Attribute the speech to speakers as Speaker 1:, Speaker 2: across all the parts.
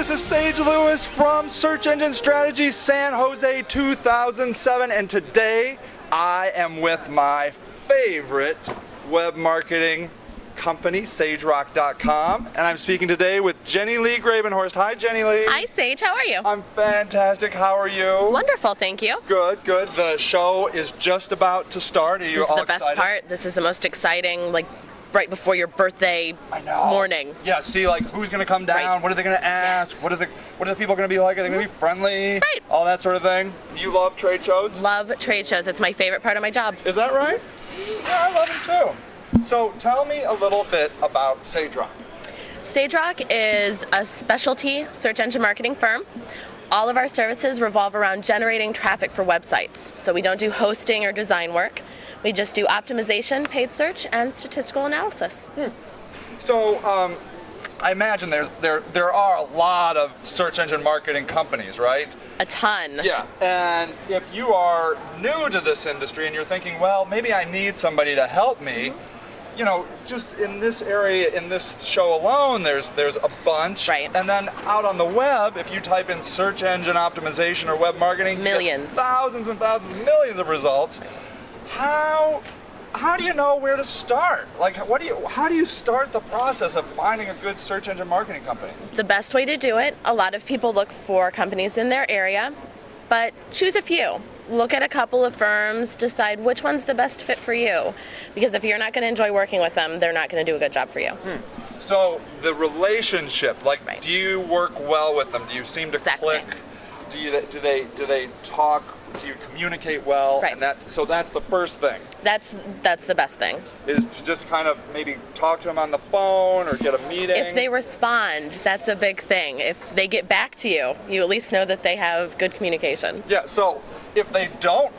Speaker 1: this is Sage Lewis from Search Engine Strategy San Jose 2007, and today I am with my favorite web marketing company, SageRock.com, and I'm speaking today with Jenilee Grabenhorst. Hi, Jenilee.
Speaker 2: Hi, Sage. How are you?
Speaker 1: I'm fantastic. How are you?
Speaker 2: Wonderful, thank you.
Speaker 1: Good, good. The show is just about to start. Are you all excited?
Speaker 2: This is the best part. This is the most exciting, like, right before your birthday morning.
Speaker 1: Yeah, see, like, who's going to come down? Right. What are they going to ask?
Speaker 2: Yes.
Speaker 1: What are the people going to be like? Are they going to be friendly?
Speaker 2: Right.
Speaker 1: All that sort of thing. You love trade shows?
Speaker 2: Love trade shows. It's my favorite part of my job.
Speaker 1: Is that right? Yeah, I love them too. So tell me a little bit about SageRock.
Speaker 2: SageRock is a specialty search engine marketing firm. All of our services revolve around generating traffic for websites. So we don't do hosting or design work. We just do optimization, paid search, and statistical analysis.
Speaker 1: So I imagine there are a lot of search engine marketing companies, right?
Speaker 2: A ton.
Speaker 1: Yeah, and if you are new to this industry and you're thinking, well, maybe I need somebody to help me, you know, just in this area, in this show alone, there's a bunch.
Speaker 2: Right.
Speaker 1: And then out on the web, if you type in search engine optimization or web marketing,
Speaker 2: millions.
Speaker 1: You get thousands and thousands, millions of results. How do you know where to start? Like, how do you start the process of finding a good search engine marketing company?
Speaker 2: The best way to do it, a lot of people look for companies in their area, but choose a few. Look at a couple of firms, decide which one's the best fit for you. Because if you're not going to enjoy working with them, they're not going to do a good job for you.
Speaker 1: So the relationship, like, do you work well with them? Do you seem to click? Do they talk? Do you communicate well?
Speaker 2: Right.
Speaker 1: And so that's the first thing.
Speaker 2: That's the best thing.
Speaker 1: Is to just kind of maybe talk to them on the phone or get a meeting.
Speaker 2: If they respond, that's a big thing. If they get back to you, you at least know that they have good communication.
Speaker 1: Yeah, so if they don't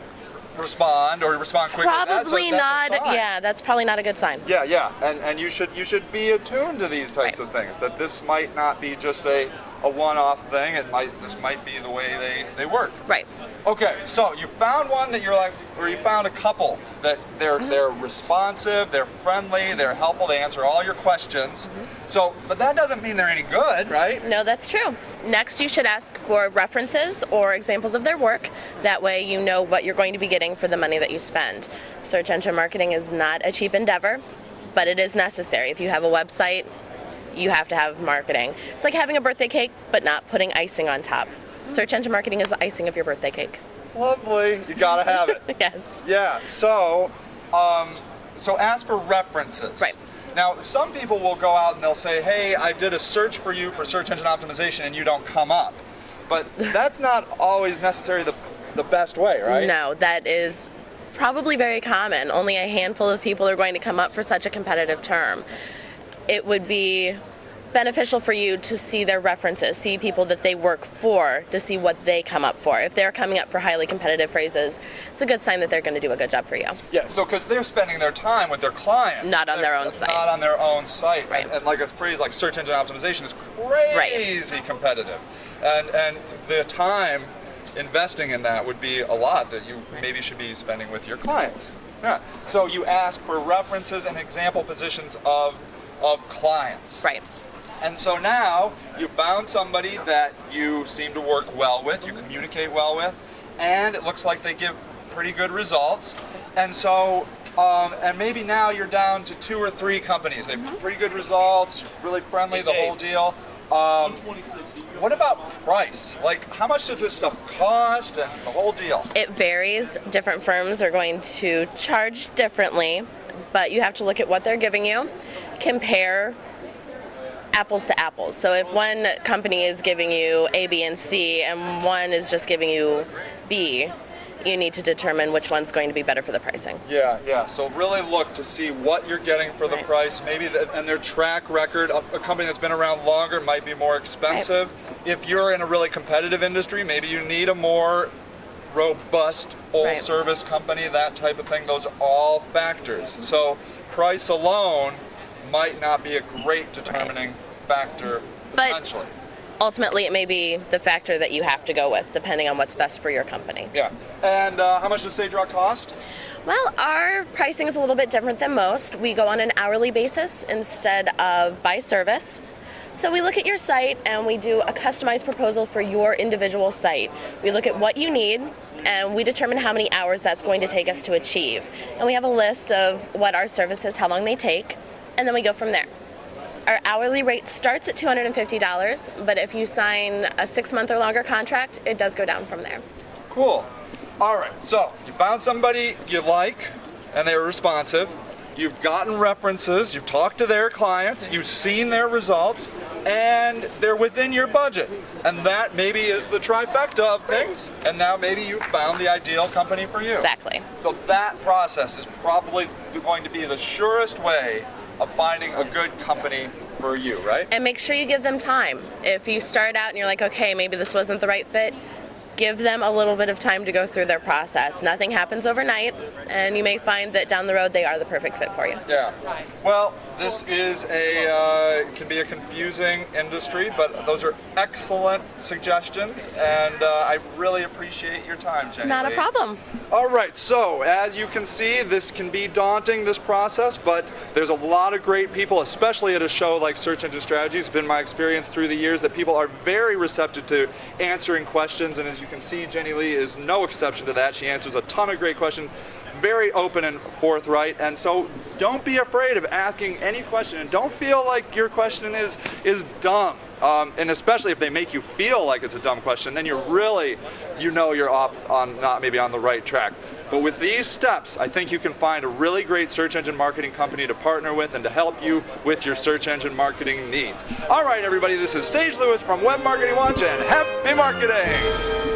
Speaker 1: respond or respond quickly, that's a sign.
Speaker 2: Yeah, that's probably not a good sign.
Speaker 1: Yeah, and you should be attuned to these types of things, that this might not be just a one-off thing. This might be the way they work.
Speaker 2: Right.
Speaker 1: Okay, so you found one that you're like, or you found a couple that they're responsive, they're friendly, they're helpful, they answer all your questions. So, but that doesn't mean they're any good, right?
Speaker 2: No, that's true. Next, you should ask for references or examples of their work. That way you know what you're going to be getting for the money that you spend. Search engine marketing is not a cheap endeavor, but it is necessary. If you have a website, you have to have marketing. It's like having a birthday cake, but not putting icing on top. Search engine marketing is the icing of your birthday cake.
Speaker 1: Lovely. You gotta have it.
Speaker 2: Yes.
Speaker 1: Yeah. So ask for references.
Speaker 2: Right.
Speaker 1: Now, some people will go out and they'll say, hey, I did a search for you for search engine optimization and you don't come up. But that's not always necessarily the best way, right?
Speaker 2: No, that is probably very common. Only a handful of people are going to come up for such a competitive term. It would be beneficial for you to see their references, see people that they work for, to see what they come up for. If they're coming up for highly competitive phrases, it's a good sign that they're going to do a good job for you.
Speaker 1: Yeah, so because they're spending their time with their clients.
Speaker 2: Not on their own site.
Speaker 1: Not on their own site.
Speaker 2: Right.
Speaker 1: And like a phrase like search engine optimization is crazy competitive. And the time investing in that would be a lot that you maybe should be spending with your clients. Yeah. So you ask for references and example positions of clients.
Speaker 2: Right.
Speaker 1: And so now you found somebody that you seem to work well with, you communicate well with, and it looks like they give pretty good results. And so, and maybe now you're down to 2 or 3 companies. They have pretty good results, really friendly, the whole deal. What about price? Like, how much does this stuff cost and the whole deal?
Speaker 2: It varies. Different firms are going to charge differently, but you have to look at what they're giving you, compare apples to apples. So if one company is giving you A, B, and C, and one is just giving you B, you need to determine which one's going to be better for the pricing.
Speaker 1: Yeah. So really look to see what you're getting for the price. Maybe and their track record. A company that's been around longer might be more expensive. Right. If you're in a really competitive industry, maybe you need a more robust, full-service company, that type of thing. Those are all factors. So price alone might not be a great determining factor potentially.
Speaker 2: But ultimately it may be the factor that you have to go with, depending on what's best for your company.
Speaker 1: Yeah. And how much does SageRock cost?
Speaker 2: Well, our pricing is a little bit different than most. We go on an hourly basis instead of by service. So we look at your site and we do a customized proposal for your individual site. We look at what you need and we determine how many hours that's going to take us to achieve. And we have a list of what our services, how long they take, and then we go from there. Our hourly rate starts at $250, but if you sign a 6-month or longer contract, it does go down from there.
Speaker 1: Cool. All right, so you found somebody you like and they're responsive. You've gotten references, you've talked to their clients, you've seen their results, and they're within your budget. And that maybe is the trifecta of things, and now maybe you've found the ideal company for you.
Speaker 2: Exactly.
Speaker 1: So that process is probably going to be the surest way of finding a good company for you, right?
Speaker 2: And make sure you give them time. If you start out and you're like, okay, maybe this wasn't the right fit, give them a little bit of time to go through their process. Nothing happens overnight, and you may find that down the road they are the perfect fit for you.
Speaker 1: Yeah. Well, this is can be a confusing industry, but those are excellent suggestions, and I really appreciate your time, Jenilee.
Speaker 2: Not a problem.
Speaker 1: All right, so as you can see, this can be daunting, this process, but there's a lot of great people, especially at a show like Search Engine Strategy. It's been my experience through the years that people are very receptive to answering questions, and as you can see, Jenilee is no exception to that. She answers a ton of great questions, very open and forthright, and so don't be afraid of asking any question, and don't feel like your question is dumb. And especially if they make you feel like it's a dumb question, then you're really, you're off on not maybe on the right track. But with these steps, I think you can find a really great search engine marketing company to partner with and to help you with your search engine marketing needs. All right, everybody, this is Sage Lewis from Web Marketing Watch, and happy marketing!